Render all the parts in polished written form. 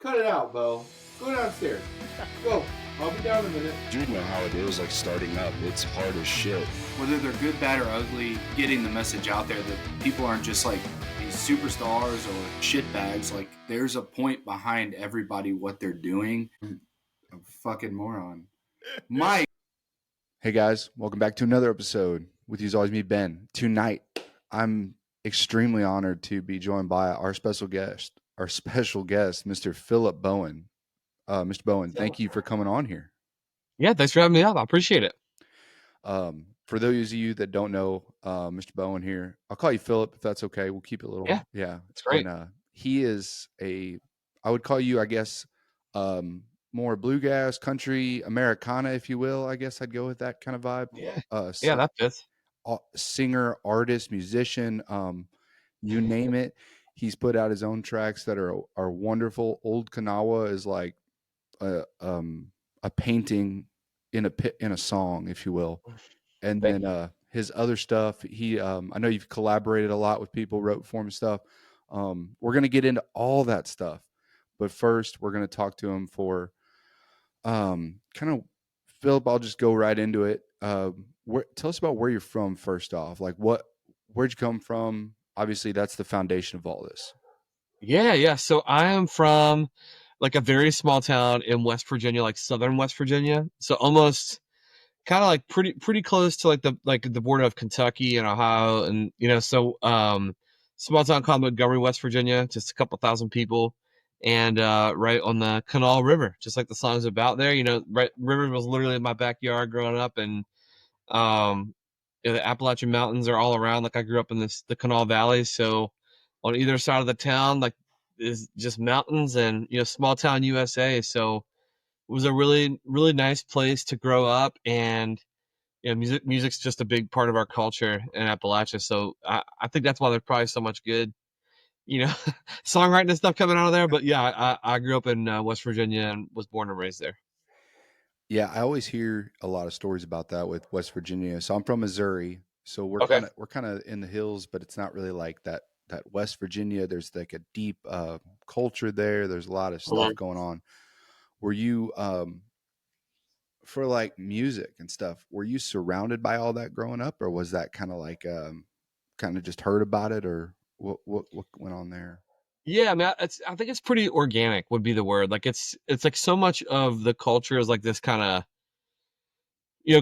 Cut it out, Bo. Go downstairs. Go. I'll be down in a minute. You know how it is, like starting up. It's hard as shit. Whether they're good, bad, or ugly, getting the message out there that people aren't just like these superstars or shitbags. Like, there's a point behind everybody, what they're doing. A fucking moron. Mike. Hey guys, welcome back to another episode. With you as always, me, Ben. Tonight, I'm extremely honored to be joined by our special guest, Mr. Philip Bowen. Mr. Bowen, thank you for coming on here. Yeah, thanks for having me up. I appreciate it. For those of you that don't know Mr. Bowen here, I'll call you Philip if that's okay. We'll keep it a little. Yeah, it's great. And, he is I would call you, I guess, more bluegrass, country, Americana, if you will. I guess I'd go with that kind of vibe. Yeah, that fits. Singer, artist, musician, you name it. He's put out his own tracks that are wonderful. Old Kanawha is like a painting in a song, if you will. And then his other stuff, he I know you've collaborated a lot with people, wrote for him and stuff. We're gonna get into all that stuff, but first we're gonna talk to him for kind of Philip. I'll just go right into it. Tell us about where you're from first off. Like where'd you come from? Obviously, that's the foundation of all this. Yeah. So I am from like a very small town in West Virginia, like southern West Virginia. So almost kind of like pretty close to like the border of Kentucky and Ohio, and small town called Montgomery, West Virginia, just a couple thousand people, and right on the Kanawha River, just like the song's about there. River was literally in my backyard growing up, and the Appalachian Mountains are all around. Like I grew up in the Kanawha Valley, so on either side of the town, like is just mountains and small town USA. So it was a really really nice place to grow up, and music's just a big part of our culture in Appalachia. So I think that's why there's probably so much good songwriting and stuff coming out of there. But yeah, I grew up in West Virginia and was born and raised there. Yeah, I always hear a lot of stories about that with West Virginia. So I'm from Missouri, so we're kind of in the hills, but it's not really like that West Virginia. There's like a deep culture there. There's a lot of stuff going on. Were you for like music and stuff, were you surrounded by all that growing up, or was that kind of like kind of just heard about it, or what went on there? Yeah, I mean, I think it's pretty organic would be the word. Like it's like so much of the culture is like this kind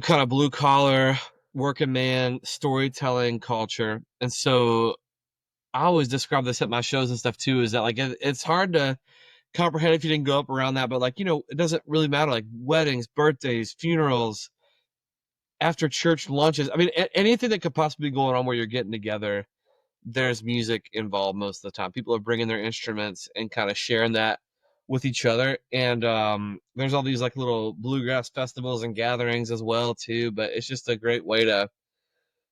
of blue collar working man storytelling culture. And so I always describe this at my shows and stuff too, is that like it's hard to comprehend if you didn't grow up around that, but like it doesn't really matter. Like weddings, birthdays, funerals, after church lunches, I mean anything that could possibly be going on where you're getting together, there's music involved most of the time. People are bringing their instruments and kind of sharing that with each other. And there's all these like little bluegrass festivals and gatherings as well too, but it's just a great way to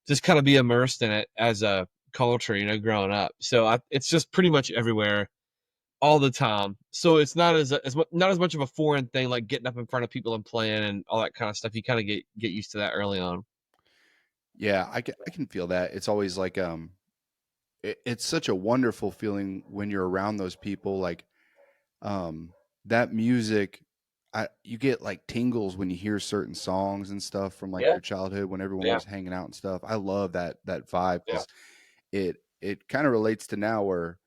just kind of be immersed in it as a culture, growing up. So it's just pretty much everywhere all the time. So it's not not as much of a foreign thing, like getting up in front of people and playing and all that kind of stuff. You kind of get used to that early on. Yeah, I can feel that. It's always like it's such a wonderful feeling when you're around those people. Like that music, you get like tingles when you hear certain songs and stuff from like your childhood when everyone was hanging out and stuff. I love that vibe because it kind of relates to now where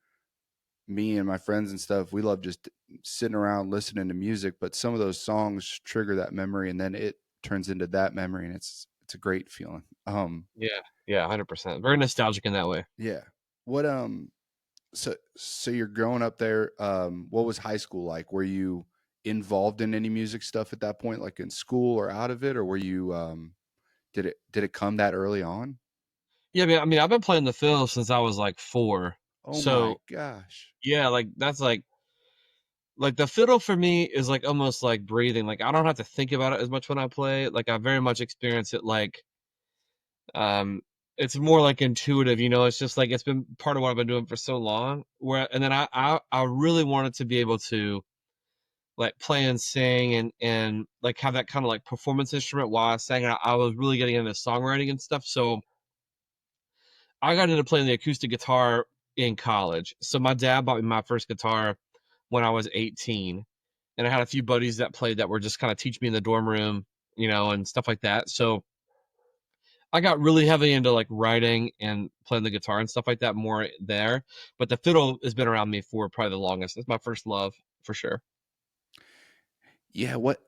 me and my friends and stuff, we love just sitting around listening to music, but some of those songs trigger that memory and then it turns into that memory, and it's a great feeling. Yeah, 100%. Very nostalgic in that way. Yeah. What so you're growing up there. What was high school like? Were you involved in any music stuff at that point, like in school or out of it, or were you did it come that early on? Yeah, I mean, I've been playing the fiddle since I was like 4. Oh my gosh. Yeah, like that's like the fiddle for me is like almost like breathing. Like I don't have to think about it as much when I play. Like I very much experience it like it's more like intuitive, it's just like it's been part of what I've been doing for so long. And then I really wanted to be able to like play and sing and like have that kind of like performance instrument while I sang. I was really getting into songwriting and stuff. So I got into playing the acoustic guitar in college. So my dad bought me my first guitar when I was 18, and I had a few buddies that played that were just kind of teach me in the dorm room, and stuff like that. So I got really heavy into like writing and playing the guitar and stuff like that more there. But the fiddle has been around me for probably the longest. It's my first love for sure. Yeah, what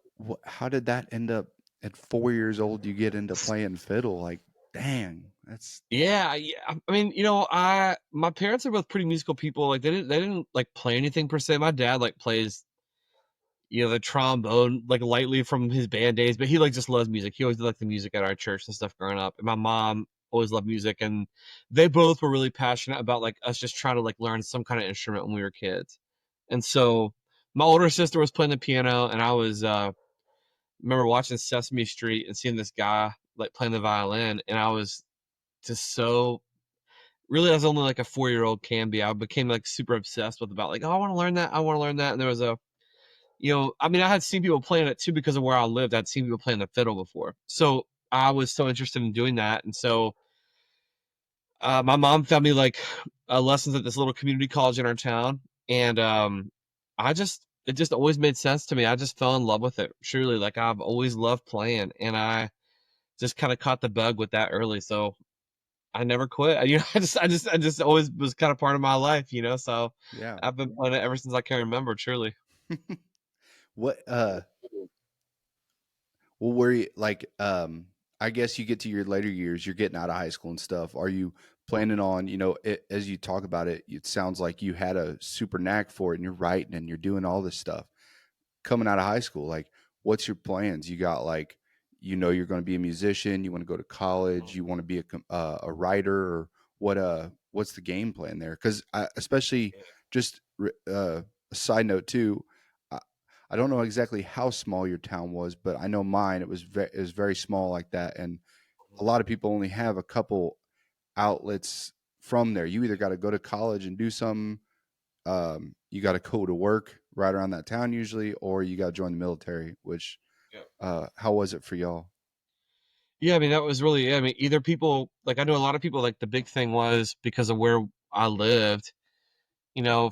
how did that end up at 4 years old you get into playing fiddle? Like, dang, that's Yeah. I mean, my parents are both pretty musical people. Like they didn't like play anything per se. My dad like plays the trombone like lightly from his band days, but he like just loves music. He always did like the music at our church and stuff growing up. And my mom always loved music, and they both were really passionate about like us just trying to like learn some kind of instrument when we were kids. And so my older sister was playing the piano, and I was remember watching Sesame Street and seeing this guy like playing the violin, and I was just so really as only like a 4-year-old can be. I became like super obsessed with about like, oh, I want to learn that. I want to learn that. And there was I mean, I had seen people playing it too because of where I lived. I'd seen people playing the fiddle before. So I was so interested in doing that. And so my mom found me like lessons at this little community college in our town. And it just always made sense to me. I just fell in love with it. Truly, like I've always loved playing, and I just kind of caught the bug with that early. So I never quit. I just always was kind of part of my life, so yeah. I've been playing it ever since I can remember, truly. What well, were you like I guess you get to your later years, you're getting out of high school and stuff. Are you planning on, as you talk about it, it sounds like you had a super knack for it and you're writing and you're doing all this stuff. Coming out of high school, like what's your plans? You got like, you're going to be a musician, you want to go to college, you want to be a writer, or what's the game plan there? Because especially just a side note too, I, I don't know exactly how small your town was, but I know mine, it was very small like that, and a lot of people only have a couple outlets from there. You either got to go to college and do something, you got to go to work right around that town usually, or you got to join the military. Which, how was it for y'all? Yeah, I mean that was really I mean either people like I know a lot of people like the big thing was because of where I lived,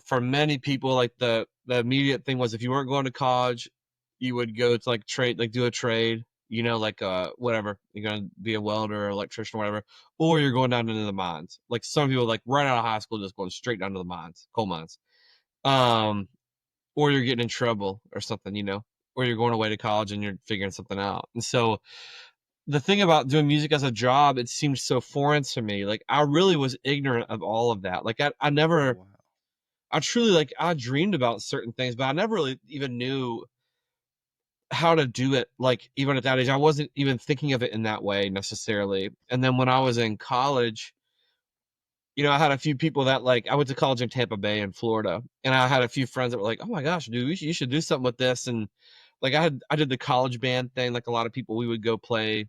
for many people like the immediate thing was if you weren't going to college, you would go to like trade like do a trade, like whatever. You're going to be a welder or electrician or whatever, or you're going down into the mines. Like some people like right out of high school just going straight down to the mines, coal mines. Um or you're getting in trouble or something, or you're going away to college and you're figuring something out. And so the thing about doing music as a job, it seemed so foreign to me. Like I really was ignorant of all of that. Like I Oh never, wow. I truly like I dreamed about certain things, but I never really even knew how to do it. Like even at that age, I wasn't even thinking of it in that way necessarily. And then when I was in college, I had a few people that like I went to college in Tampa Bay in Florida, and I had a few friends that were like, "Oh my gosh, dude, you should do something with this." And like I did the college band thing, like a lot of people. We would go play,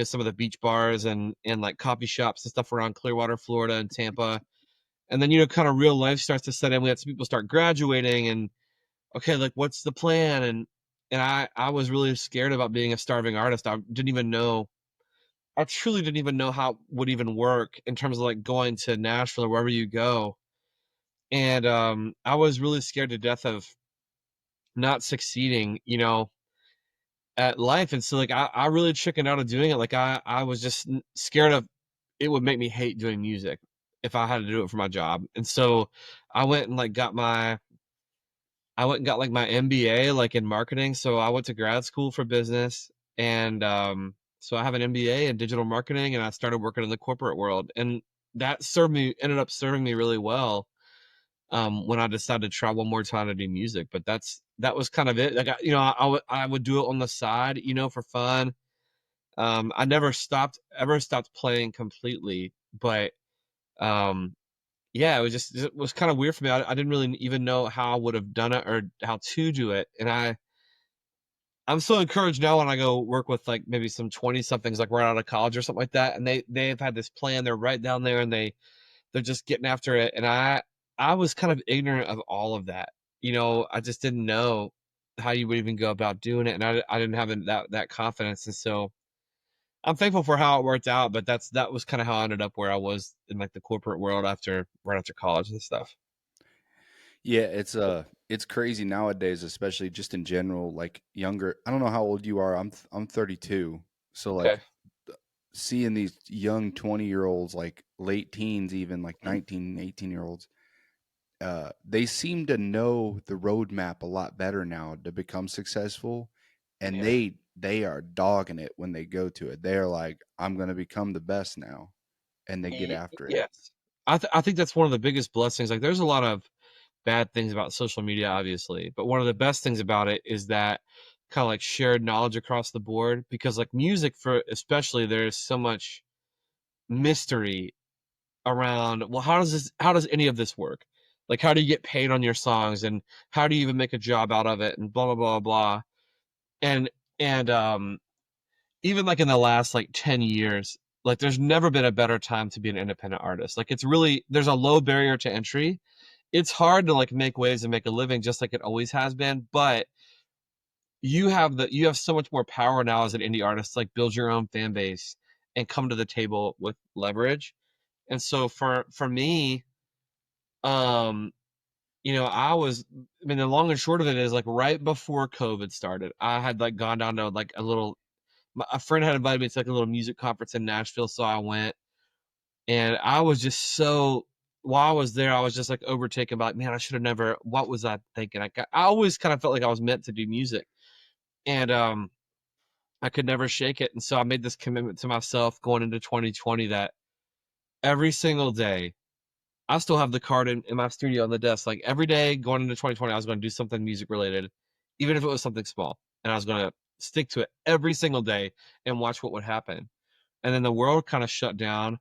some of the beach bars and like coffee shops and stuff around Clearwater, Florida, and Tampa. And then kind of real life starts to set in. We had some people start graduating, and okay, like what's the plan? And I was really scared about being a starving artist. I truly didn't even know how it would even work in terms of like going to Nashville or wherever you go. And I was really scared to death of not succeeding, at life. And so like I really chickened out of doing it. Like I was just scared of it would make me hate doing music if I had to do it for my job. And so I went and like I went and got like my MBA like in marketing. So I went to grad school for business, and so I have an MBA in digital marketing, and I started working in the corporate world, and that ended up serving me really well when I decided to try one more time to do music. But that was kind of it. Like I would do it on the side, for fun. I never stopped playing completely, but um yeah, it was kind of weird for me. I didn't really even know how I would have done it or how to do it. And I'm so encouraged now when I go work with like maybe some 20 somethings like right out of college or something like that. And they've had this plan. They're right down there and they're just getting after it. And I was kind of ignorant of all of that. I just didn't know how you would even go about doing it. And I didn't have that confidence. And so I'm thankful for how it worked out, but that was kind of how I ended up where I was in like the corporate world right after college and stuff. Yeah, it's crazy nowadays, especially just in general, like younger. I don't know how old you are. I'm 32. So like Okay. seeing these young 20-year-olds, like late teens, even like 19, 18-year-olds, they seem to know the roadmap a lot better now to become successful, and Yeah. they are dogging it when they go to it. They're like, I'm going to become the best now, and they get after it. Yes. I think that's one of the biggest blessings. Like, there's a lot of bad things about social media, obviously, but one of the best things about it is that kind of like shared knowledge across the board. Because like music, for especially, there's so much mystery around. Well, how does any of this work? Like, how do you get paid on your songs, and how do you even make a job out of it, and blah blah blah blah. And and even like in the last like 10 years, like there's never been a better time to be an independent artist. Like, it's really, there's a low barrier to entry. It's hard to like make waves and make a living just like it always has been, but you have so much more power now as an indie artist to like build your own fan base and come to the table with leverage. And so for me, um I mean, the long and short of it is, like, right before COVID started, I had like gone down to like a friend had invited me to like a little music conference in Nashville, so I went, and I was just so, while I was there, I was just like overtaken by, like, man, I should have never. What was I thinking? I always kind of felt like I was meant to do music, and I could never shake it, and so I made this commitment to myself going into 2020 that every single day, I still have the card in my studio on the desk. Like, every day going into 2020, I was going to do something music related, even if it was something small, and I was going to stick to it every single day and watch what would happen. And then the world kind of shut down,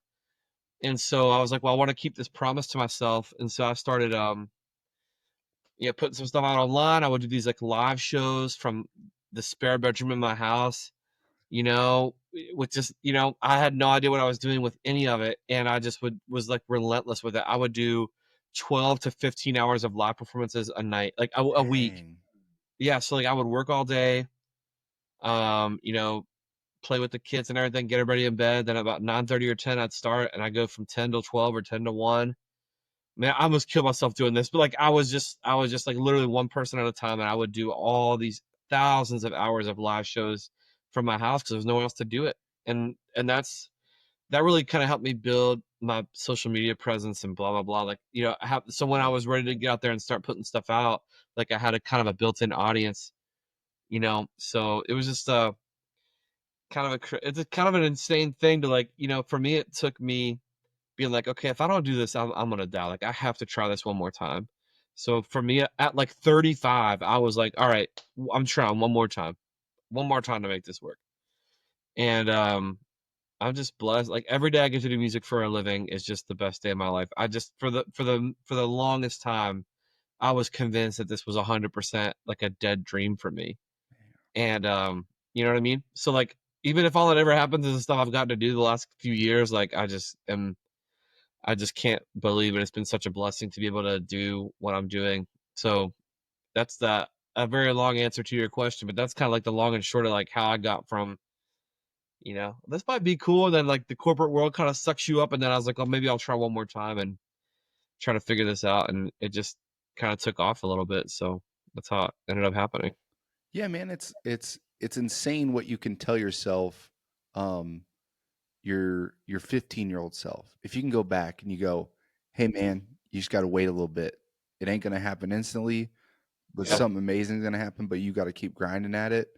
and so I was like, well, I want to keep this promise to myself, and so I started putting some stuff out online. I would do these like live shows from the spare bedroom in my house, with just, I had no idea what I was doing with any of it, and I just was like relentless with it. I would do 12 to 15 hours of live performances a night, like a week. Dang. Yeah, so like I would work all day, um, you know, play with the kids and everything, get everybody in bed. Then about 9:30 or 10, I'd start, and I go from 10 till 12 or 10 to 1. Man, I almost killed myself doing this, but like I was just like literally one person at a time, and I would do all these thousands of hours of live shows from my house because there was no one else to do it. And that really kind of helped me build my social media presence and blah blah blah. Like, so when I was ready to get out there and start putting stuff out, like, I had a kind of a built-in audience, so it was just it's a kind of an insane thing to, like, for me, it took me being like, okay, if I don't do this, I'm gonna die. Like, I have to try this one more time. So for me, at like 35, I was like, all right, I'm trying one more time to make this work. And I'm just blessed. Like, every day I get to do music for a living is just the best day of my life. I just, for the longest time, I was convinced that this was 100% like a dead dream for me. And you know what I mean? So like, even if all that ever happens is the stuff I've gotten to do the last few years, like, I just can't believe it. It's been such a blessing to be able to do what I'm doing. So that's a very long answer to your question, but that's kind of like the long and short of like how I got from, this might be cool. And then like the corporate world kind of sucks you up. And then I was like, oh, maybe I'll try one more time and try to figure this out. And it just kind of took off a little bit. So that's how it ended up happening. Yeah, man, it's insane what you can tell yourself, um, your 15-year-old self. If you can go back and you go, "Hey, man, you just got to wait a little bit. It ain't gonna happen instantly, but Yeah. something amazing is gonna happen. But you got to keep grinding at it."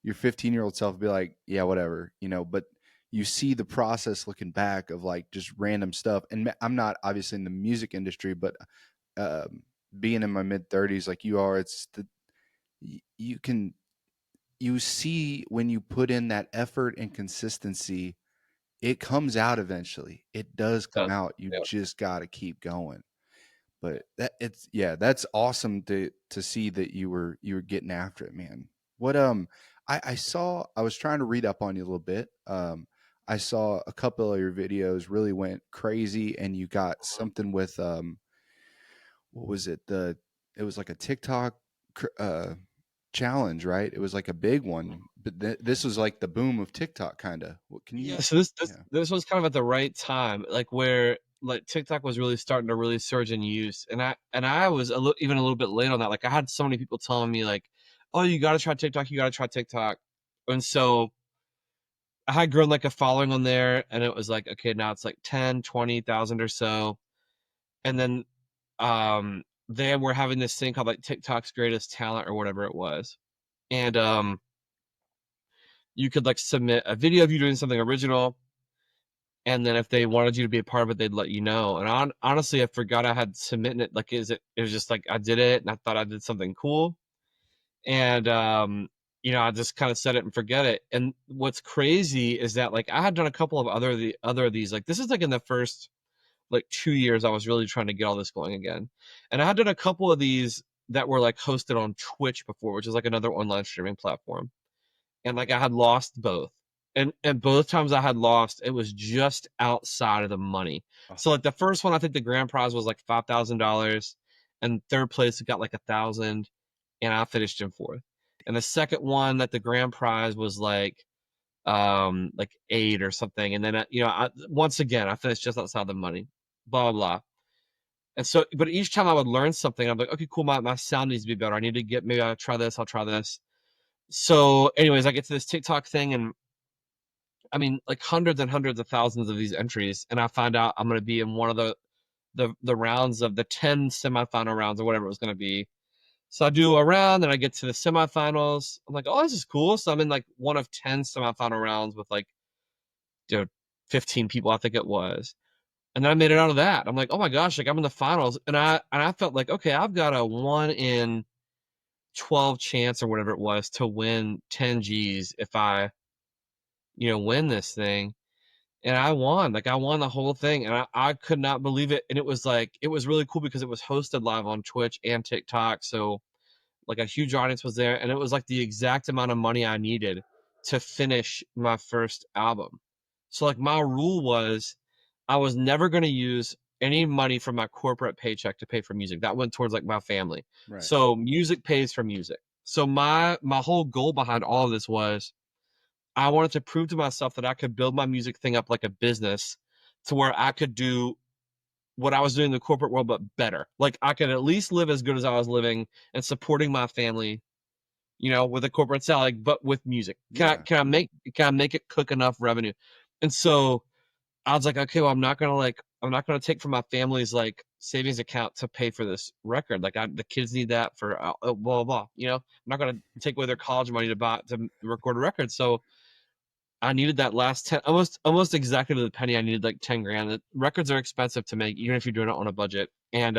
Your 15-year-old self will be like, "Yeah, whatever," But you see the process looking back of like just random stuff. And I'm not obviously in the music industry, but um, being in my mid 30s like you are, you can you see when you put in that effort and consistency, it comes out eventually. It does come out. You Yeah. just got to keep going. But that's awesome to see that you were getting after it, man. What I saw, I was trying to read up on you a little bit. I saw a couple of your videos really went crazy, and you got something with what was it? It was like a TikTok challenge, right? It was like a big one, but this was like the boom of TikTok, kind of. What can you? Yeah, so this this Yeah. this was kind of at the right time, like, where like TikTok was really starting to really surge in use, and I was even a little bit late on that. Like I had so many people telling me like, "Oh, you got to try TikTok, you got to try TikTok," and so I had grown like a following on there, and it was like, okay, now it's like 10, 20,000 or so, and then they were having this thing called like TikTok's Greatest Talent or whatever it was, and you could like submit a video of you doing something original, and then if they wanted you to be a part of it, they'd let you know. And honestly, I forgot I had submitted it. Like, it was just like I did it, and I thought I did something cool, and I just kind of set it and forget it. And what's crazy is that like I had done a couple of other of these. Like this is like in the first like 2 years I was really trying to get all this going again, and I had done a couple of these that were like hosted on Twitch before, which is like another online streaming platform, and like I had lost both. And both times I had lost, it was just outside of the money. Oh. So like the first one, I think the grand prize was like $5,000, and third place got like 1,000, and I finished in fourth. And the second one, that the grand prize was like 8 or something, and then once again I finished just outside the money. Blah blah blah. And so, but each time I would learn something, I'm like, okay, cool, my sound needs to be better. I need to get, maybe I'll try this, I'll try this. So anyways, I get to this TikTok thing, and I mean, like hundreds and hundreds of thousands of these entries, and I find out I'm going to be in one of the rounds of the 10 semifinal rounds or whatever it was going to be. So I do a round, and I get to the semifinals. I'm like, oh, this is cool. So I'm in like one of 10 semifinal rounds with like 15 people, I think it was. And then I made it out of that. I'm like, oh my gosh, like I'm in the finals, and I felt like, okay, I've got a 1 in 12 chance or whatever it was to win 10 G's if I win this thing. And I won. Like I won the whole thing, and I could not believe it. And it was really cool because it was hosted live on Twitch and TikTok, so like a huge audience was there, and it was like the exact amount of money I needed to finish my first album. So like my rule was I was never going to use any money from my corporate paycheck to pay for music. That went towards like my family. Right. So music pays for music. So my whole goal behind all of this was I wanted to prove to myself that I could build my music thing up like a business, to where I could do what I was doing in the corporate world, but better. Like I could at least live as good as I was living and supporting my family, with a corporate salary, but with music. Can I make it cook enough revenue? And so I was like, okay, well, I'm not gonna take from my family's like savings account to pay for this record. Like the kids need that for blah blah blah. I'm not gonna take away their college money to record a record. So I needed that last 10, almost exactly to the penny. I needed like 10 grand. The records are expensive to make, even if you're doing it on a budget. And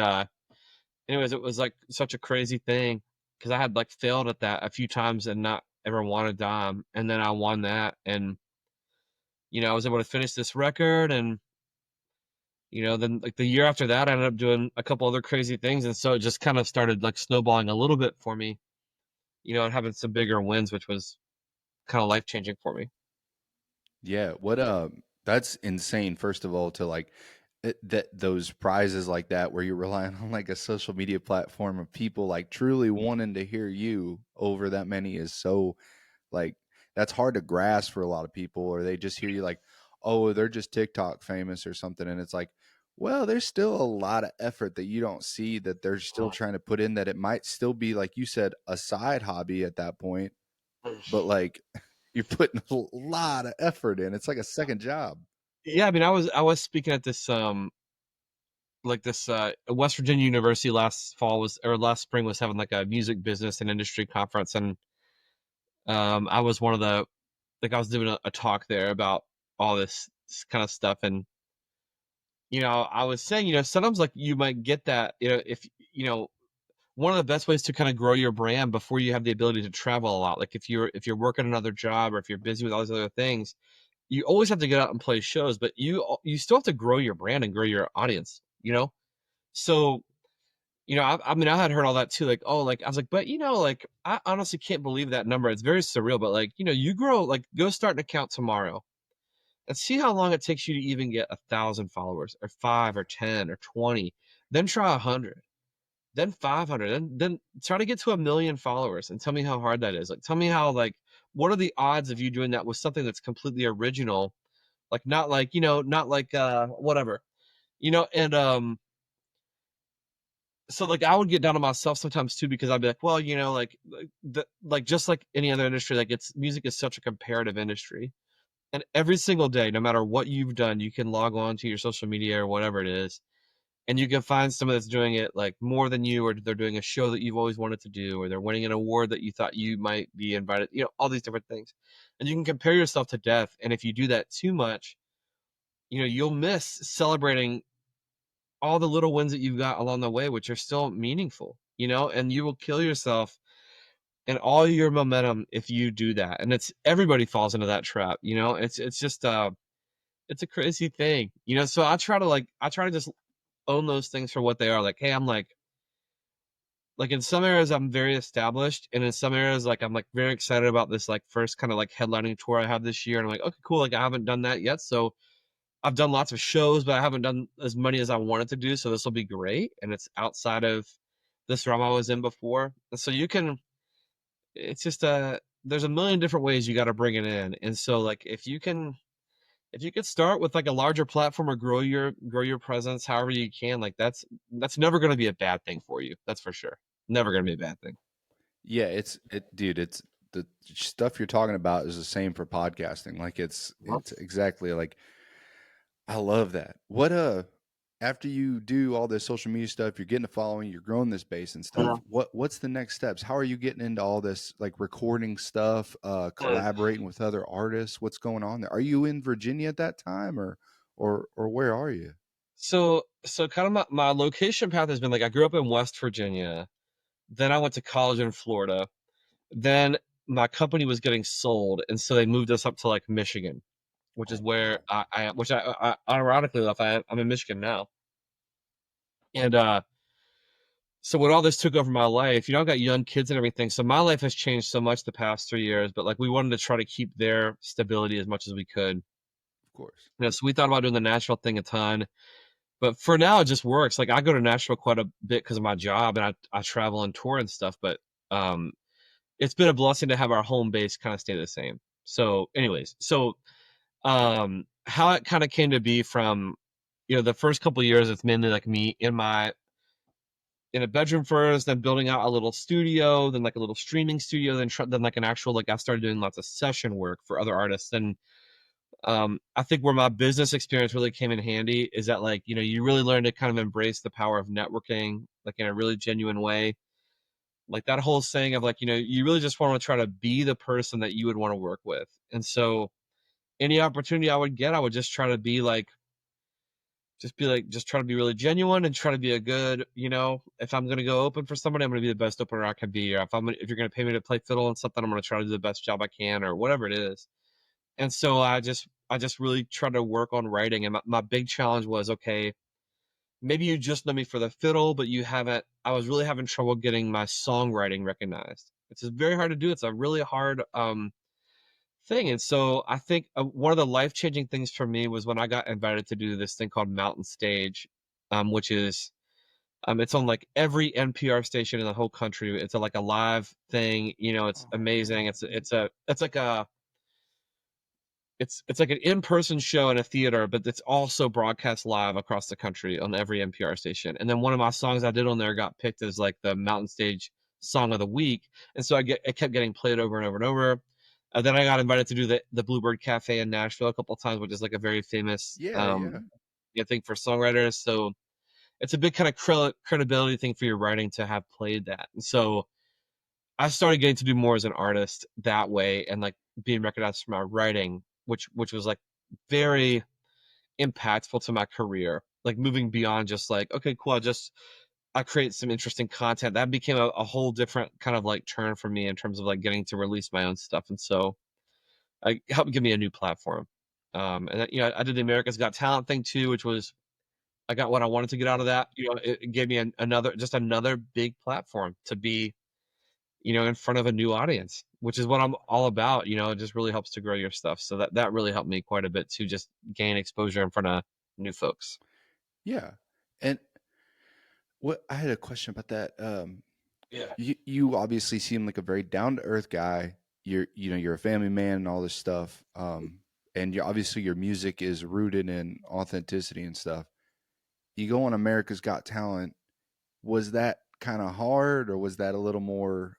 anyways, it was like such a crazy thing because I had like failed at that a few times and not ever won a dime. And then I won that, and I was able to finish this record. And then like the year after that, I ended up doing a couple other crazy things, and so it just kind of started like snowballing a little bit for me, and having some bigger wins, which was kind of life changing for me. Yeah, that's insane. First of all, to like that those prizes like that, where you're relying on like a social media platform of people like truly wanting to hear you over that many, is so like that's hard to grasp for a lot of people. Or they just hear you like, oh, they're just TikTok famous or something, and it's like, well, there's still a lot of effort that you don't see, that they're still trying to put in, that it might still be, like you said, a side hobby at that point, but like you're putting a lot of effort in. It's like a second job. Yeah, I mean, I was speaking at this West Virginia University last spring was having like a music business and industry conference, and I was one of the I was doing a talk there about all this kind of stuff. And I was saying, sometimes like you might get that, if one of the best ways to kind of grow your brand before you have the ability to travel a lot, like if you're working another job, or if you're busy with all these other things, you always have to get out and play shows, but you still have to grow your brand and grow your audience, So, I mean, I had heard all that too. Like, oh, like I was like, but like I honestly can't believe that number. It's very surreal. But like, you grow, like go start an account tomorrow and see how long it takes you to even get 1,000 followers, or 5 or 10 or 20. Then try 100, then 500, then try to get to 1,000,000 followers, and tell me how hard that is. Like, tell me how, like, what are the odds of you doing that with something that's completely original? Like, not like, not like, whatever. And so like I would get down on myself sometimes too, because I'd be like, well, like just like any other industry, like music is such a comparative industry. And every single day, no matter what you've done, you can log on to your social media or whatever it is, and you can find someone that's doing it like more than you, or they're doing a show that you've always wanted to do, or they're winning an award that you thought you might be invited, all these different things. And you can compare yourself to death. And if you do that too much, you'll miss celebrating all the little wins that you've got along the way, which are still meaningful, and you will kill yourself and all your momentum if you do that. And everybody falls into that trap. It's just it's a crazy thing. So I try to just own those things for what they are. Like, hey, I'm like in some areas I'm very established, and in some areas like I'm like very excited about this like first kind of like headlining tour I have this year, and I'm like, okay, cool, like I haven't done that yet. So I've done lots of shows, but I haven't done as many as I wanted to do. So this will be great. And it's outside of this realm I was in before. And so it's just there's a million different ways you got to bring it in. And so like, if you could start with like a larger platform or grow your presence, however you can, like that's never going to be a bad thing for you. That's for sure. Never going to be a bad thing. Yeah, dude, it's the stuff you're talking about is the same for podcasting. Like it's exactly like, I love that. After you do all this social media stuff, you're getting a following, you're growing this base and stuff. What's the next steps? How are you getting into all this like recording stuff, collaborating with other artists? What's going on there? Are you in Virginia at that time, or where are you? So kind of my location path has been like I grew up in West Virginia, then I went to college in Florida, then my company was getting sold, and so they moved us up to like Michigan, which is where I ironically enough I'm in Michigan now. And so when all this took over my life, I've got young kids and everything, so my life has changed so much the past 3 years. But like we wanted to try to keep their stability as much as we could. Of course. So we thought about doing the Nashville thing a ton. But for now, it just works. Like I go to Nashville quite a bit because of my job, and I travel and tour and stuff. But it's been a blessing to have our home base kind of stay the same. So, anyways, how it kind of came to be from, the first couple of years, it's mainly like me in a bedroom first, then building out a little studio, then like a little streaming studio, then like an actual like I started doing lots of session work for other artists. And I think where my business experience really came in handy is that like, you really learn to kind of embrace the power of networking, like in a really genuine way. Like that whole saying of like, you really just want to try to be the person that you would want to work with. And so any opportunity I would get, I would just try to be like, just try to be really genuine and try to be a good, if I'm going to go open for somebody, I'm going to be the best opener I can be. Or if you're going to pay me to play fiddle on something, I'm going to try to do the best job I can, or whatever it is. And so I just really tried to work on writing. And my big challenge was, okay, maybe you just know me for the fiddle, but I was really having trouble getting my songwriting recognized. It's just very hard to do. It's a really hard thing. And so I think one of the life-changing things for me was when I got invited to do this thing called Mountain Stage, which is it's on like every NPR station in the whole country. It's like a live thing. It's amazing. It's like an in-person show in a theater, but it's also broadcast live across the country on every NPR station. And then one of my songs I did on there got picked as like the Mountain Stage Song of the Week, and so it kept getting played over and over and over. Then I got invited to do the Bluebird Cafe in Nashville a couple of times, which is like a very famous thing for songwriters. So it's a big kind of credibility thing for your writing to have played that. And so I started getting to do more as an artist that way, and like being recognized for my writing, which was like very impactful to my career. Like moving beyond just like, okay, cool, I create some interesting content. That became a whole different kind of like turn for me in terms of like getting to release my own stuff. And so it helped give me a new platform. And then, I did the America's Got Talent thing too, which was, I got what I wanted to get out of that. It gave me another big platform to be, in front of a new audience, which is what I'm all about. It just really helps to grow your stuff. So that really helped me quite a bit to just gain exposure in front of new folks. Yeah. And I had a question about that. Yeah. You obviously seem like a very down to earth guy. You're a family man and all this stuff. And obviously your music is rooted in authenticity and stuff. you go on America's Got Talent. Was that kind of hard, or was that a little more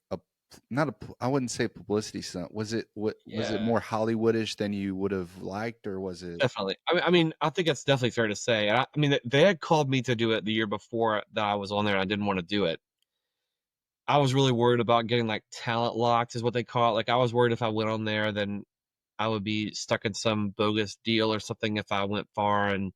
not a I wouldn't say publicity stunt? Was it was it Yeah, more Hollywoodish than you would have liked, or was it? definitely. I mean, I think it's definitely fair to say. I mean, they had called me to do it the year before that I was on there, and I didn't want to do it. I was really worried about getting like talent locked, is what they call it. Like, I was worried if I went on there, then I would be stuck in some bogus deal or something if I went far. And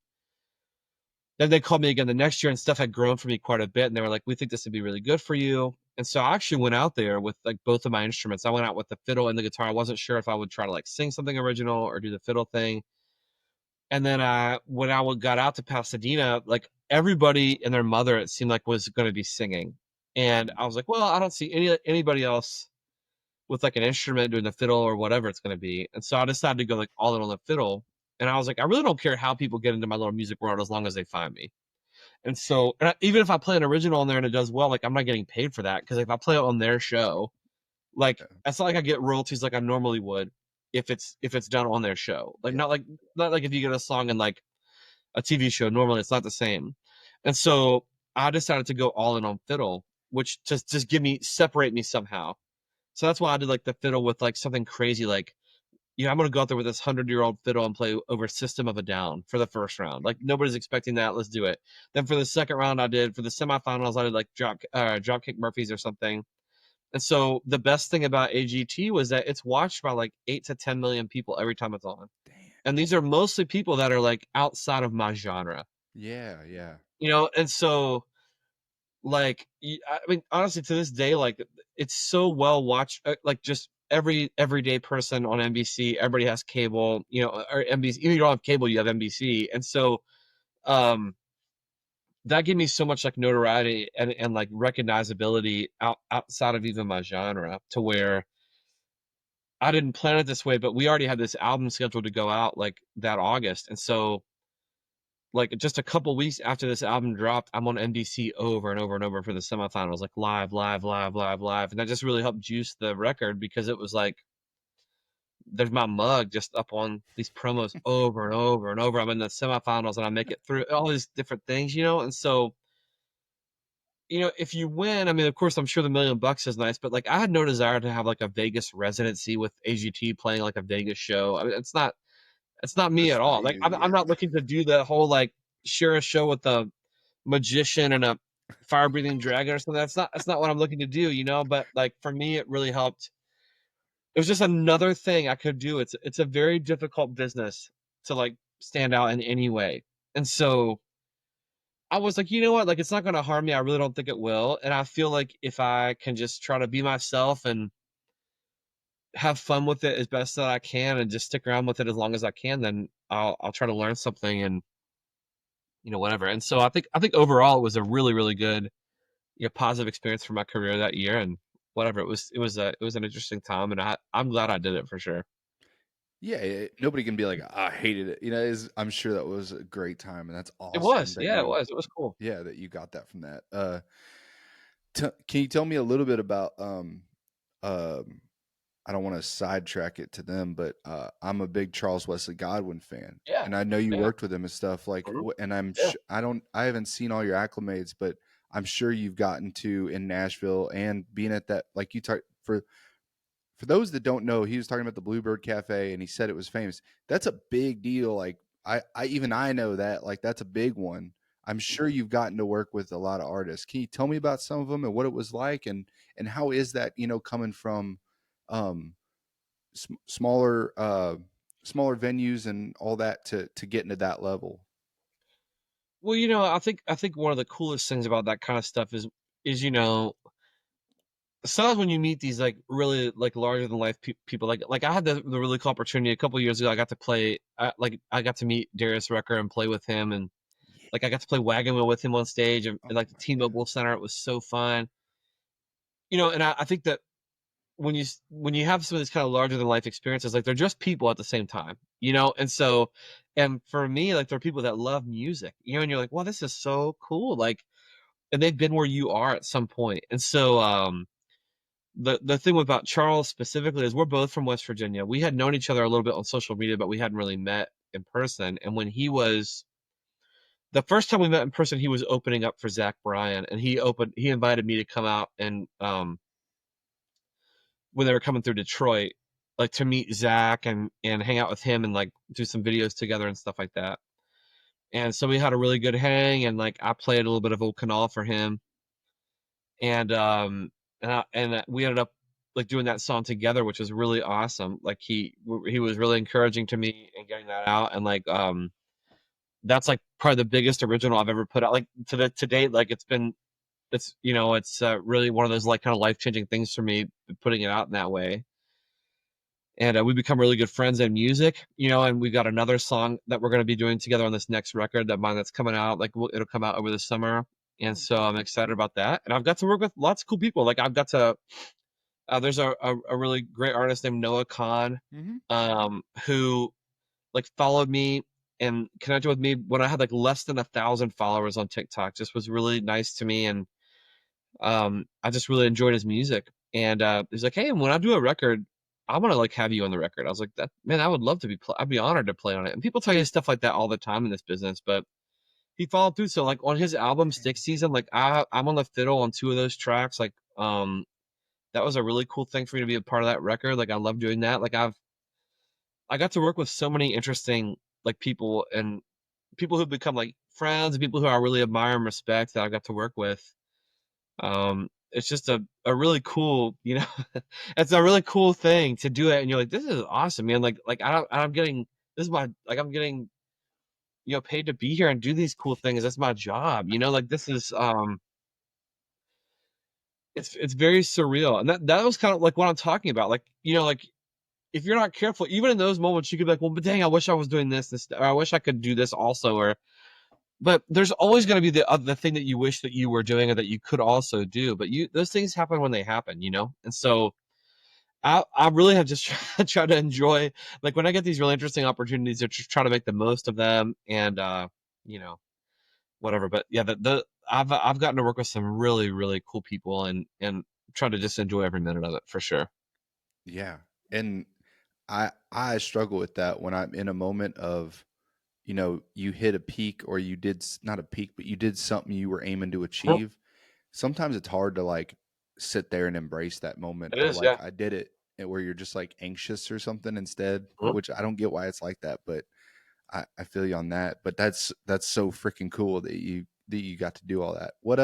then they called me again the next year, and stuff had grown for me quite a bit. And they were like, "We think this would be really good for you." And so I actually went out there with like both of my instruments. I went out with the fiddle and the guitar. I wasn't sure if I would try to like sing something original or do the fiddle thing. And then when got out to Pasadena, like everybody and their mother, it seemed like was going to be singing. And I was like, well, I don't see anybody else with like an instrument doing the fiddle or whatever it's going to be. And so I decided to go like all in on the fiddle. And I was like, I really don't care how people get into my little music world as long as they find me. And so, even if I play an original on there and it does well, like I'm not getting paid for that, because if I play it on their show, like it's not like I get royalties like I normally would if it's done on their show. Like Yeah. not like if you get a song in like a TV show, normally it's not the same. And so I decided to go all in on fiddle, which just separate me somehow. So that's why I did like the fiddle with like something crazy like, I'm gonna go out there with this 100-year-old fiddle and play over System of a Down for the first round. Like nobody's expecting that. Let's do it. Then for the second round, for the semifinals, I did like Dropkick Murphys or something. And so the best thing about AGT was that it's watched by like 8 to 10 million people every time it's on. Damn. And these are mostly people that are like outside of my genre, Yeah. and so like, I mean, honestly, to this day, like it's so well watched, like just every everyday person on NBC, everybody has cable, or NBC, even if you don't have cable, you have NBC. And so, um, that gave me so much like notoriety and like recognizability outside of even my genre, to where I didn't plan it this way, but we already had this album scheduled to go out like that August. And so like just a couple weeks after this album dropped, I'm on NBC over and over and over for the semifinals, like live, live, live, live, live. And that just really helped juice the record, because it was like, there's my mug just up on these promos over and over and over. I'm in the semifinals and I make it through all these different things, And so, if you win, I mean, of course, I'm sure the $1,000,000 is nice, but like I had no desire to have like a Vegas residency with AGT playing like a Vegas show. I mean, it's not me Just at for all. Like you, I'm yeah. not looking to do the whole like share a show with a magician and a fire breathing dragon or something. That's not what I'm looking to do. But like for me, it really helped. It was just another thing I could do. It's a very difficult business to like stand out in any way. And so I was like, you know what? Like it's not going to harm me. I really don't think it will. And I feel like if I can just try to be myself and have fun with it as best that I can and just stick around with it as long as I can, then I'll try to learn something and whatever. And so I think overall it was a really, really good, positive experience for my career that year. And whatever, it was an interesting time, and I'm glad I did it for sure. Yeah, nobody can be like, I hated it. I'm sure that was a great time, and that's It awesome was, that yeah, you, it was cool. yeah, that you got that from that. Can you tell me a little bit about I don't want to sidetrack it to them, but I'm a big Charles Wesley Godwin fan, Yeah, and I know you yeah. worked with him and stuff. Like, Mhm. and Yeah. I haven't seen all your acclimates, but I'm sure you've gotten to in Nashville and being at that. Like you talk for those that don't know, he was talking about the Bluebird Cafe, and he said it was famous. That's a big deal. Like I know that. Like that's a big one. I'm sure you've gotten to work with a lot of artists. Can you tell me about some of them and what it was like, and how is that coming from um, smaller smaller venues and all that to get into that level? Well, I think one of the coolest things about that kind of stuff is sometimes when you meet these like really like larger than life people, like I had the really cool opportunity a couple of years ago. I got to play, I got to meet Darius Rucker and play with him, and Yeah. like I got to play Wagon Wheel with him on stage, and, Oh like the my T-Mobile goodness. Center. It was so fun. And I think that when you have some of these kind of larger than life experiences, like they're just people at the same time. And so, and for me, like there are people that love music, and you're like, well, this is so cool, like, and they've been where you are at some point. And so, the thing about Charles specifically is we're both from West Virginia. We had known each other a little bit on social media, but we hadn't really met in person. And when he was the first time we met in person, he was opening up for Zach Bryan, and he invited me to come out and when they were coming through Detroit, like to meet Zach and hang out with him and like do some videos together and stuff like that. And so we had a really good hang, and like I played a little bit of Old Canal for him, and we ended up like doing that song together, which was really awesome. Like he was really encouraging to me and getting that out, and like that's like probably the biggest original I've ever put out. Like to date, like it's really one of those like kind of life changing things for me, putting it out in that way. And we become really good friends in music, and we got another song that we're going to be doing together on this next record that mine that's coming out. Like it'll come out over the summer, and so I'm excited about that. And I've got to work with lots of cool people. Like I've got to. There's a really great artist named Noah Khan, who like followed me and connected with me when I had like less than 1,000 followers on TikTok. Just was really nice to me, and I just really enjoyed his music. And he's like, "Hey, when I do a record, I want to like have you on the record." I was like, "That man, I would love to I'd be honored to play on it." And people tell you stuff like that all the time in this business, but he followed through. So like on his album Stick Season, like I'm on the fiddle on 2 of those tracks. Like that was a really cool thing for me to be a part of that record. Like I love doing that. Like I got to work with so many interesting like people, and people who've become like friends, and people who I really admire and respect that I got to work with. It's just a really cool, it's a really cool thing to do it, and you're like, this is awesome, man. Like I'm getting this is my like I'm getting paid to be here and do these cool things. That's my job, like this is it's very surreal, and that was kind of like what I'm talking about. Like like if you're not careful, even in those moments, you could be like, well, but dang, I wish I was doing this, or I wish I could do this also, but there's always going to be the thing that you wish that you were doing or that you could also do. But those things happen when they happen, and so I really have just tried to enjoy, like when I get these really interesting opportunities, to just try to make the most of them, and you know whatever. But yeah, I've gotten to work with some really really cool people, and try to just enjoy every minute of it for sure. Yeah. And I struggle with that when I'm in a moment of, you hit a peak, or you did not a peak, but you did something you were aiming to achieve. Sometimes it's hard to like sit there and embrace that moment It of is, yeah. like, I did it, and where you're just like anxious or something instead, Mhm. which I don't get why it's like that, but I feel you on that. But that's so freaking cool that you got to do all that. What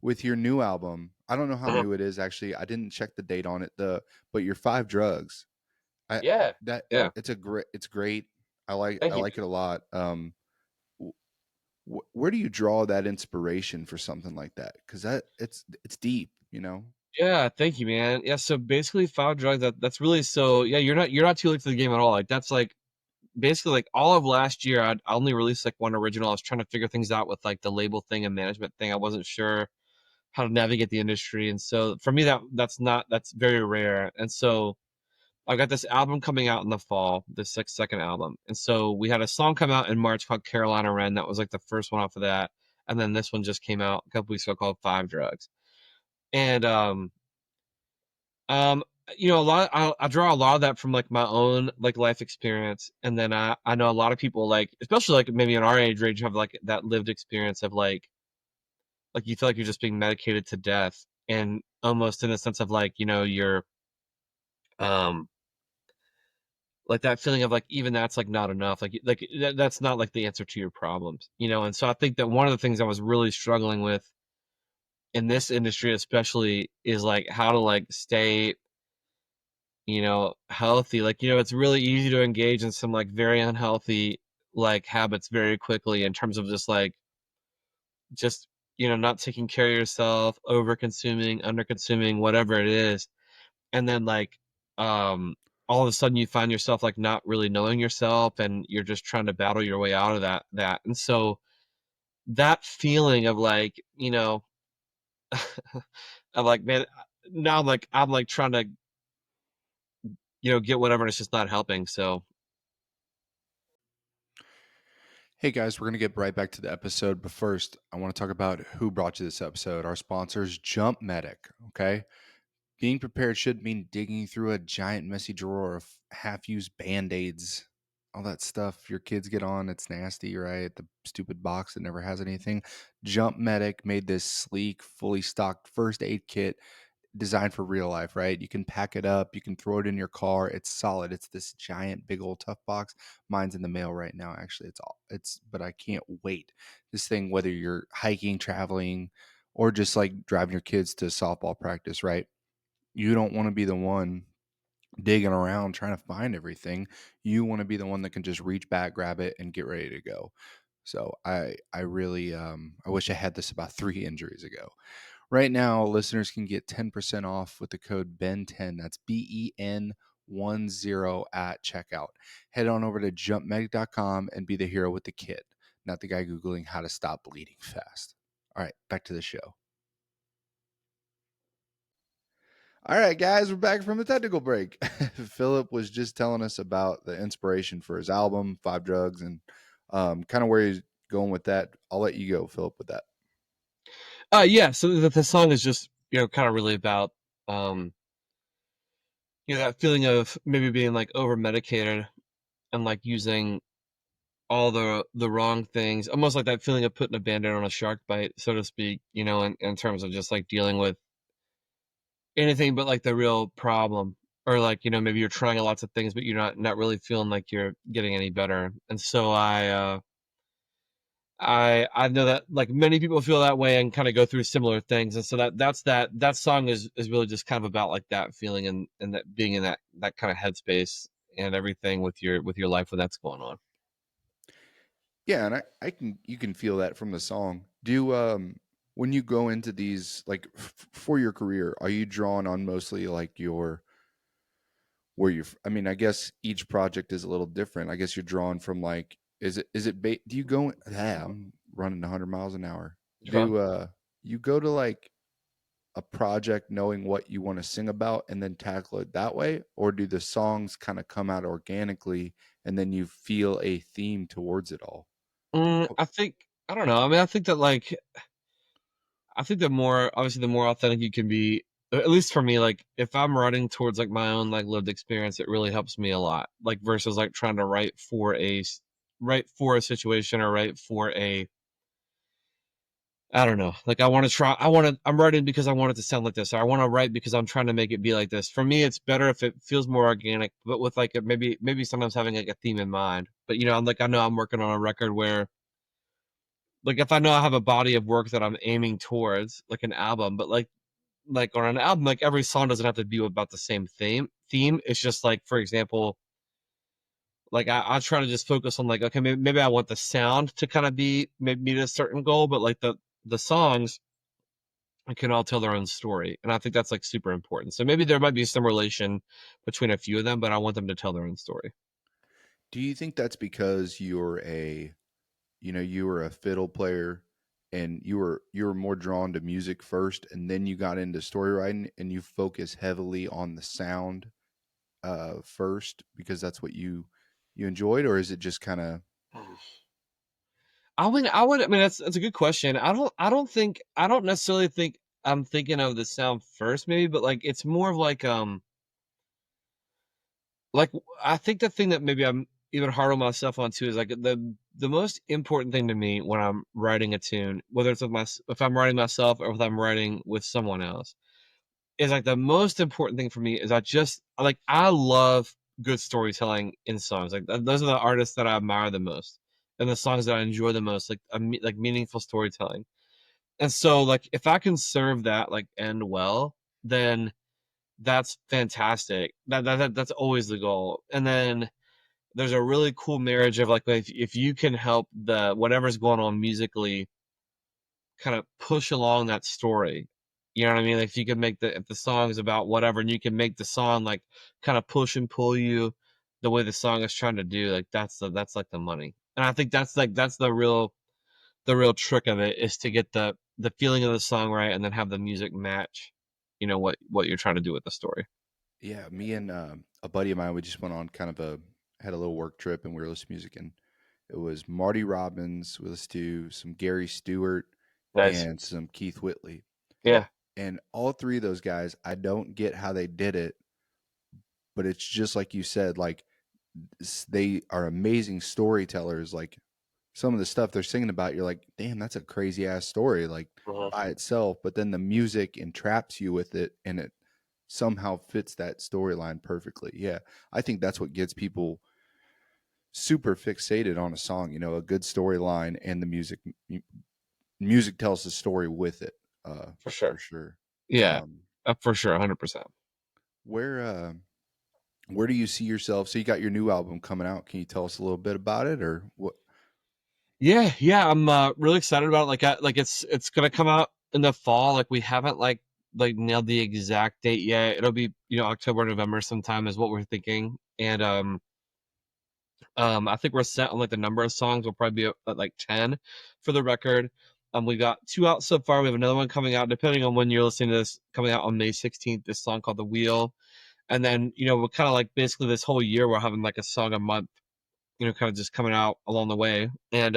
with your new album, I don't know how Mhm. new it is actually. I didn't check the date on it. But your 5 drugs, I Yeah, that yeah. it's great. I like Thank you. it a lot. Where do you draw that inspiration for something like that? Because it's deep, Yeah, thank you, man. Yeah, so basically, Five Drugs. That's really so. Yeah, you're not too late to the game at all. Like that's like basically like all of last year. I only released like one original. I was trying to figure things out with like the label thing and management thing. I wasn't sure how to navigate the industry, and so for me that's very rare. And so I got this album coming out in the fall, the second album, and so we had a song come out in March called Carolina Wren. That was like the first one off of that, and then this one just came out a couple weeks ago called Five Drugs. And Um, a lot. I draw a lot of that from like my own like life experience, and then I know a lot of people like, especially like maybe in our age range, have like that lived experience of like you feel like you're just being medicated to death, and almost in a sense of like you're um like that feeling of like even that's like not enough, like that's not like the answer to your problems, and so I think that one of the things I was really struggling with in this industry especially is like how to like stay healthy. Like, it's really easy to engage in some like very unhealthy like habits very quickly in terms of just not taking care of yourself, over consuming, under consuming, whatever it is. And then like all of a sudden you find yourself like not really knowing yourself, and you're just trying to battle your way out of that. And so that feeling of like, of like, man, now I'm like trying to, get whatever, and it's just not helping. So Hey guys, we're going to get right back to the episode, but first, I want to talk about who brought you this episode. Our sponsors, Jump Medic. Okay, being prepared should mean digging through a giant messy drawer of half-used band-aids. all that stuff your kids get on. It's nasty, right? The stupid box that never has anything. Jump Medic made this sleek, fully stocked first aid kit designed for real life, right? You can pack it up, you can throw it in your car. It's solid. It's this giant, big old tough box. Mine's in the mail right now. Actually, but I can't wait. This thing, whether you're hiking, traveling, or just like driving your kids to softball practice, right? You don't want to be the one digging around trying to find everything. You want to be the one that can just reach back, grab it, and get ready to go. So I really I wish I had this about 3 injuries ago. Right now, listeners can get 10% off with the code BEN10. That's BEN10 at checkout. Head on over to jumpmedic.com and be the hero with the kit, not the guy Googling how to stop bleeding fast. All right, back to the show. All right, guys, we're back from the technical break. Philip was just telling us about the inspiration for his album, Five Drugs, and kind of where he's going with that. I'll let you go, Philip, with that. Yeah. So the song is just, kind of really about, that feeling of maybe being like over medicated and like using all the wrong things, almost like that feeling of putting a band-aid on a shark bite, so to speak, in terms of just like dealing with anything but like the real problem, or like, maybe you're trying lots of things but you're not really feeling like you're getting any better. And so I know that like many people feel that way and kind of go through similar things. And so that song is really just kind of about like that feeling, and that being in that kind of headspace and everything with your life when that's going on. Yeah, and you can feel that from the song. When you go into these, like, for your career, are you drawn on mostly like I mean, I guess each project is a little different. I guess you're drawn from like, do you go, I'm running 100 miles an hour. You go to like a project knowing what you want to sing about and then tackle it that way? Or do the songs kind of come out organically and then you feel a theme towards it all? I don't know. I mean, I think the more authentic you can be, at least for me, like if I'm writing towards like my own like lived experience, it really helps me a lot. Like versus like trying to write for a situation, or write for a, I don't know. Like I'm writing because I want it to sound like this, or I want to write because I'm trying to make it be like this. For me, it's better if it feels more organic, but with like maybe sometimes having like a theme in mind. But I know I'm working on a record where, like, if I know I have a body of work that I'm aiming towards, like an album, but like on an album, like every song doesn't have to be about the same theme. It's just like, for example, like I try to just focus on like, okay, maybe I want the sound to kind of be maybe meet a certain goal, but like the songs can all tell their own story, and I think that's like super important. So maybe there might be some relation between a few of them, but I want them to tell their own story. Do you think that's because you were a fiddle player and you were more drawn to music first and then you got into story writing and you focus heavily on the sound first because that's what you enjoyed, or is it just kind of I mean, that's a good question. I don't necessarily think I'm thinking of the sound first, maybe, but like it's more of like I think the thing that maybe I'm even hard on myself on too is like the most important thing to me when I'm writing a tune, whether it's if I'm writing myself or if I'm writing with someone else, is like the most important thing for me is I love good storytelling in songs. Like those are the artists that I admire the most, and the songs that I enjoy the most, like meaningful storytelling. And so like if I can serve that like end well, then that's fantastic. That's always the goal. And then there's a really cool marriage of like if you can help the whatever's going on musically kind of push along that story. You know what I mean? Like if you can if the song is about whatever, and you can make the song like kind of push and pull you the way the song is trying to do, like that's like the money. And I think that's the real trick of it, is to get the feeling of the song right, and then have the music match, what you're trying to do with the story. Yeah, me and a buddy of mine, we just went on kind of had a little work trip and we were listening to music, and it was Marty Robbins. We listened to some Gary Stewart Nice. and some Keith Whitley. Yeah. And all three of those guys, I don't get how they did it, but it's just like you said, like they are amazing storytellers. Like some of the stuff they're singing about, you're like, damn, that's a crazy ass story, like by itself. But then the music entraps you with it, and it somehow fits that storyline perfectly. Yeah, I think that's what gets people super fixated on a song. You know, a good storyline and the music. Music tells the story with it. For sure. For sure. Yeah, for sure, 100%. Where do you see yourself? So you got your new album coming out. Can you tell us a little bit about it, or what? Yeah, I'm really excited about it. Like it's gonna come out in the fall. Like we haven't like nailed the exact date yet. It'll be October, November sometime is what we're thinking. And I think we're set on like the number of songs. We'll probably be at like 10 for the record. We got 2 out so far. We have another one coming out, depending on when you're listening to this, coming out on May 16th. This song called "The Wheel," and then we're kind of like basically this whole year we're having like a song a month. Kind of just coming out along the way. And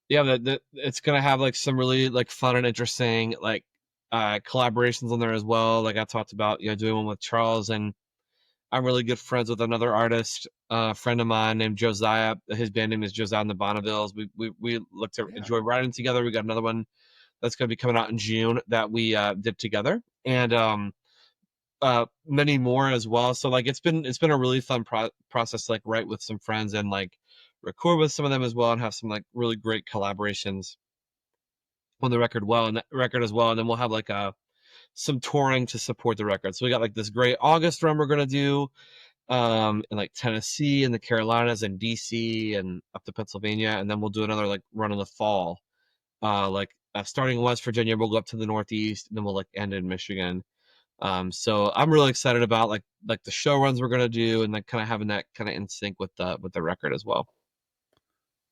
yeah, it's gonna have like some really like fun and interesting like collaborations on there as well. Like I talked about, doing one with Charles, and I'm really good friends with another artist, friend of mine named Josiah. His band name is Josiah and the Bonnevilles. We look to enjoy writing together. We got another one that's gonna be coming out in June that we did together, and many more as well. So like it's been a really fun process, like write with some friends and like record with some of them as well, and have some like really great collaborations on the record as well. And then we'll have like some touring to support the record. So we got like this great August run we're gonna do in like Tennessee and the Carolinas and DC and up to Pennsylvania, and then we'll do another like run in the fall. Starting in West Virginia, we'll go up to the Northeast, and then we'll like end in Michigan. So I'm really excited about like the show runs we're gonna do, and like kind of having that kind of in sync with the record as well.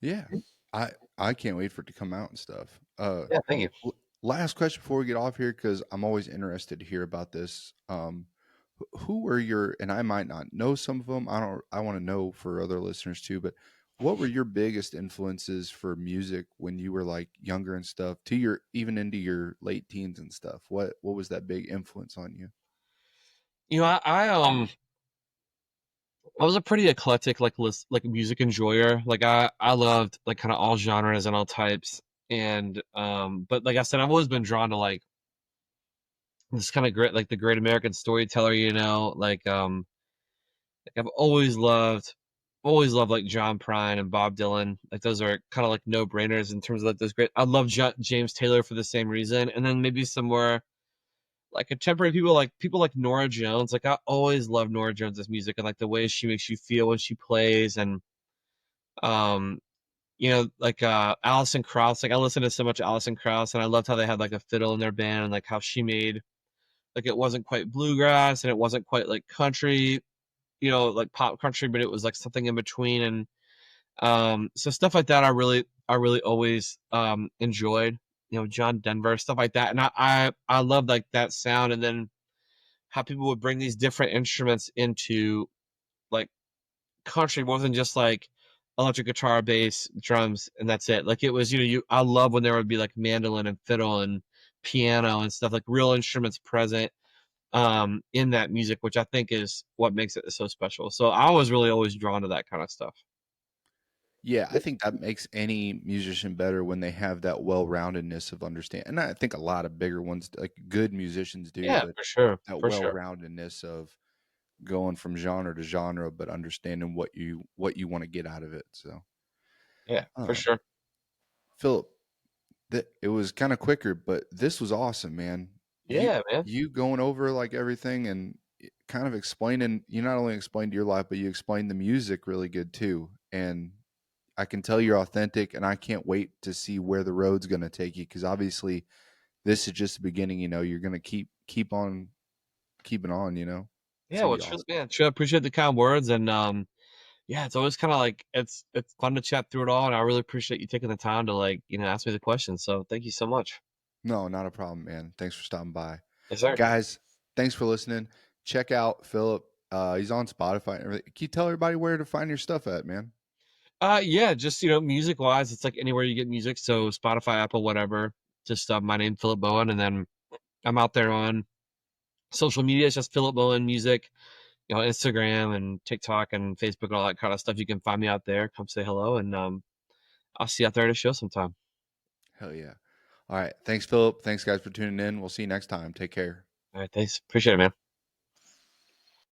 Yeah, I can't wait for it to come out and stuff. Yeah, thank you. Last question before we get off here, because I'm always interested to hear about this. Who were your, and I might not know some of them. I want to know for other listeners too. But what were your biggest influences for music when you were like younger and stuff, to your even into your late teens and stuff? What was that big influence on you? I was a pretty eclectic like music enjoyer. Like I loved like kind of all genres and all types. And but like I said, I've always been drawn to like this kind of great, like the great American storyteller, like I've always loved like John Prine and Bob Dylan. Like those are kind of like no brainers in terms of like those great. I love James Taylor for the same reason. And then maybe some more like contemporary people like Nora Jones. Like I always loved Nora Jones's music and like the way she makes you feel when she plays. And um like Alison Krauss. Like I listened to so much Alison Krauss, and I loved how they had like a fiddle in their band, and like how she made like it wasn't quite bluegrass and it wasn't quite like country, like pop country, but it was like something in between. And so stuff like that I really always enjoyed, John Denver, stuff like that. And I love like that sound, and then how people would bring these different instruments into like country more than just like electric guitar, bass, drums, and that's it. Like it was, I love when there would be like mandolin and fiddle and piano and stuff, like real instruments present in that music, which I think is what makes it so special. So I was really always drawn to that kind of stuff. Yeah, I think that makes any musician better when they have that well-roundedness of understand. And I think a lot of bigger ones, like good musicians, do. Yeah, But for sure. that For sure. well-roundedness of going from genre to genre, but understanding what you want to get out of it. So Yeah, for sure. Philip, it was kind of quicker, but this was awesome, man. Yeah, man. You going over like everything and kind of explaining. You not only explained your life, but you explained the music really good too. And I can tell you're authentic, and I can't wait to see where the road's going to take you, because obviously this is just the beginning. You're going to keep on keeping on. Yeah, well, awesome. Man, sure, appreciate the kind words, and yeah, it's always kind of like it's fun to chat through it all, and I really appreciate you taking the time to like ask me the questions. So thank you so much. No, not a problem, man. Thanks for stopping by. Yes, sir. Guys, thanks for listening. Check out Philip. He's on Spotify and everything. Can you tell everybody where to find your stuff at, man? Yeah, just music wise, it's like anywhere you get music. So Spotify, Apple, whatever. Just my name, Philip Bowen, and then I'm out there on social media. It's just Philip Bowen Music. you know, Instagram and TikTok and Facebook and all that kind of stuff. You can find me out there. Come say hello, and I'll see you out there at a show sometime. Hell yeah. All right. Thanks, Philip. Thanks, guys, for tuning in. We'll see you next time. Take care. All right, thanks. Appreciate it, man.